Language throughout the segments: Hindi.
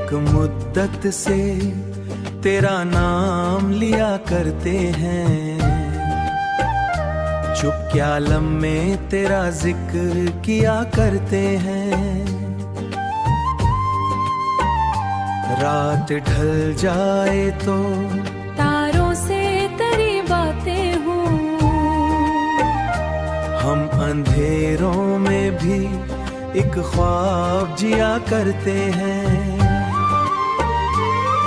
एक मुद्दत से तेरा नाम लिया करते हैं, चुप क्या लम्हे तेरा जिक्र किया करते हैं। रात ढल जाए तो तारों से तेरी बातें हूँ, हम अंधेरों में भी एक ख्वाब जिया करते हैं।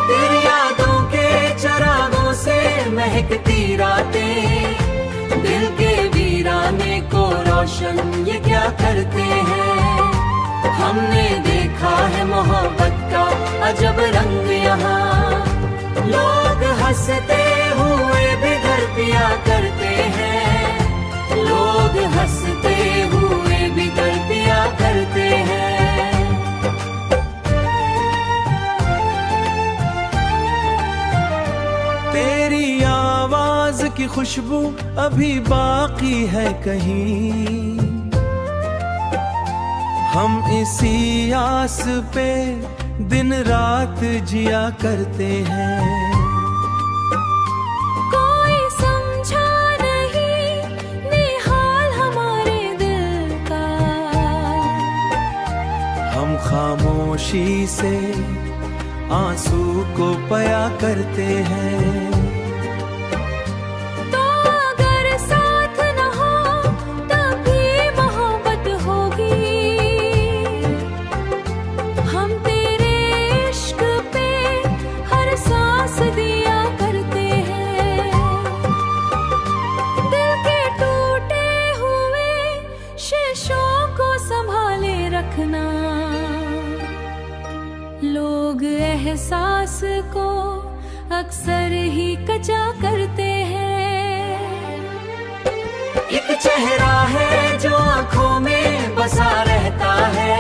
तेरी यादों के चरागों से महकती रातें, दिल के वीराने को रोशन ये क्या करते हैं। हमने देखा है मोहब्बत का अजब रंग यहाँ, लोग हंसते हुए भी घर पिया करते हैं, लोग हंसते हुए भी घर पिया करते हैं। तेरी आवाज की खुशबू अभी बाकी है कहीं, हम इसी आस पे दिन रात जिया करते हैं। कोई समझा नहीं निहाल हमारे दिल का, हम खामोशी से आंसू को पया करते हैं। तो अगर साथ न हो तब भी मोहब्बत होगी, हम तेरे इश्क पे हर सांस दिया करते हैं। दिल के टूटे हुए शीशों को संभाले रखना, लोग एहसास को अक्सर ही कचा करते हैं। एक चेहरा है जो आंखों में बसा रहता है,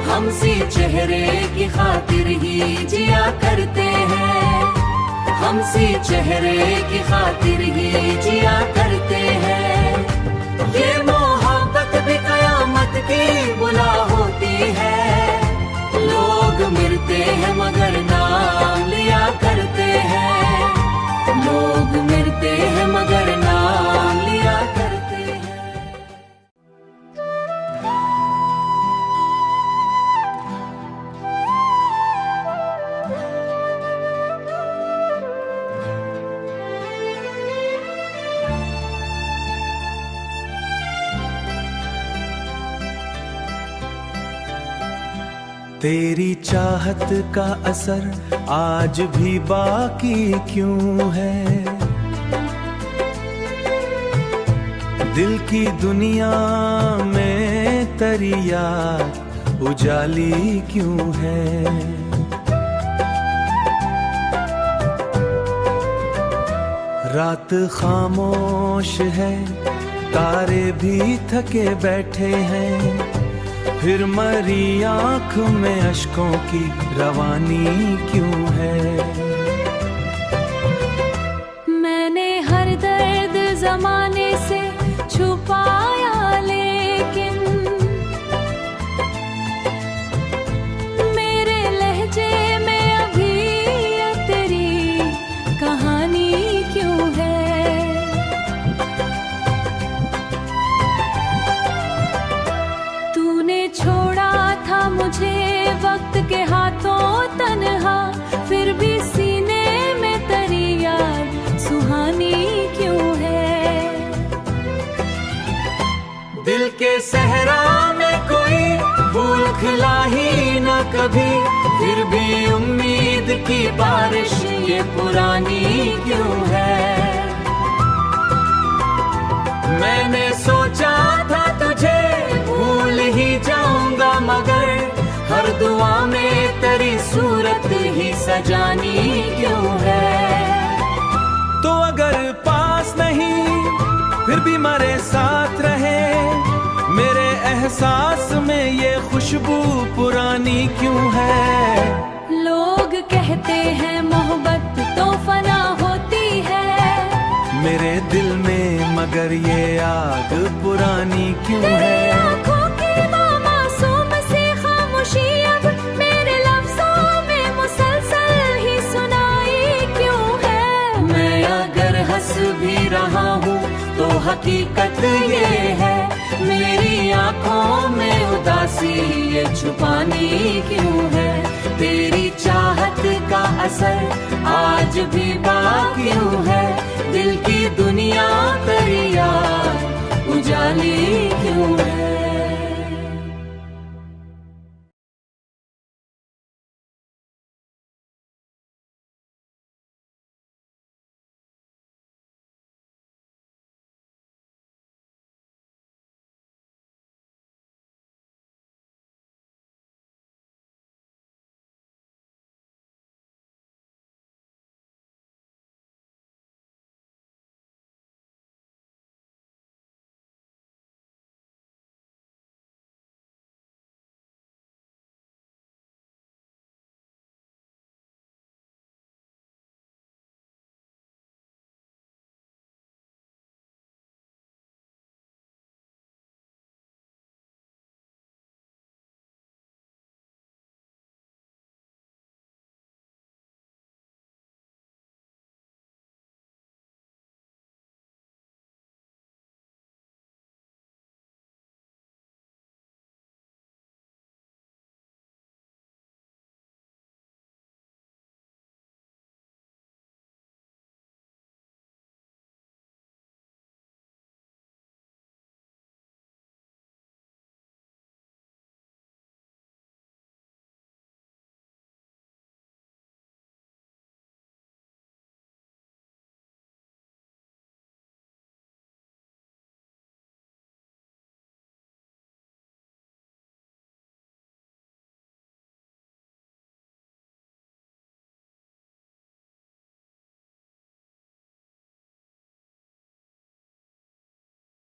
हम सी चेहरे की खातिर ही जिया करते हैं, हम सी चेहरे की खातिर ही जिया करते हैं। ये मोहब्बत भी कयामत की बुला होती है, लोग मिलते हैं मगर नाम लिया करते हैं, लोग मिलते हैं मगर नाम लिया करते हैं। तेरी चाहत का असर आज भी बाकी क्यों है, दिल की दुनिया में तेरी याद उजाली क्यों है। रात खामोश है, तारे भी थके बैठे हैं, फिर मरी आँख में अश्कों की रवानी क्यों है। मैंने हर दर्द जमाने से छुपाया, लेकिन मेरे लहजे में अभी ये तेरी कहानी क्यों है। छोड़ा था मुझे वक्त के हाथों तन्हा, फिर भी सीने में तेरी याद सुहानी क्यों है। दिल के सहरा में कोई फूल खिला ही न कभी, फिर भी उम्मीद की बारिश ये पुरानी क्यों है। मैंने सोचा था तुझे भूल ही जाऊंगा, मगर हर दुआ में तेरी सूरत ही सजानी क्यों है। तो अगर पास नहीं फिर भी मेरे साथ रहे, मेरे एहसास में ये खुशबू पुरानी क्यों है। लोग कहते हैं मोहब्बत तो फना होती है, मेरे दिल में मगर ये आग पुरानी क्यों है। आँखों की वो मासूम सी खामोशी अब मेरे लफ्ज़ों हकीकत ये है, मेरी आंखों में उदासी ये छुपानी क्यों है। तेरी चाहत का असर आज भी बाकी क्यों है, दिल की दुनिया तेरी याद उजाली क्यों है।